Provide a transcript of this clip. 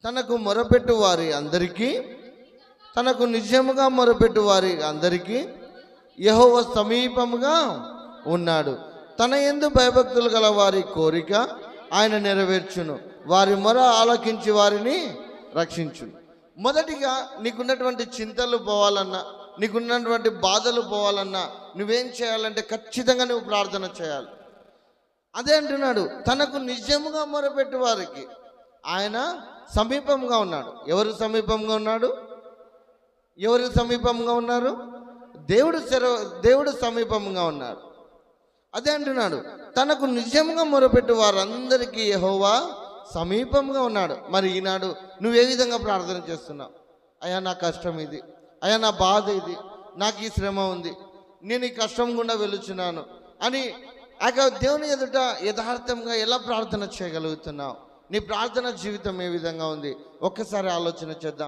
తనకు మొరపెట్టు వారి అందరికీ, తనకు నిజముగా మొరపెట్టు వారి అందరికీ యెహోవా సమీపముగా ఉన్నాడు. తన యందు భయభక్తులు గల వారి కోరిక ఆయన నెరవేర్చును. వారి మొర ఆలకించి వారిని రక్షించును. మొదటిగా నీకున్నటువంటి చింతలు పోవాలన్నా, నీకున్నటువంటి బాధలు పోవాలన్నా నువ్వేం చేయాలంటే ఖచ్చితంగా నువ్వు ప్రార్థన చేయాలి. అదే అంటున్నాడు, తనకు నిజముగా మొరపెట్టు వారికి ఆయన సమీపంగా ఉన్నాడు. ఎవరు సమీపంగా ఉన్నాడు? ఎవరు సమీపంగా ఉన్నారు? దేవుడు సమీపంగా ఉన్నాడు. అదే అంటున్నాడు, తనకు నిజంగా మొరపెట్టు వారందరికీ యెహోవా సమీపంగా ఉన్నాడు. మరి ఈనాడు నువ్వే విధంగా ప్రార్థన చేస్తున్నావు? అయ్యా నా కష్టం ఇది, అయ్యా నా బాధ ఇది, నాకు ఈ శ్రమ ఉంది, నేను ఈ కష్టం గుండా వెళుచున్నాను అని దేవుని ఎదుట యథార్థంగా ఎలా ప్రార్థన చేయగలుగుతున్నావు? నీ ప్రార్థన జీవితం ఏ విధంగా ఉంది? ఒక్కసారి ఆలోచన చేద్దాం.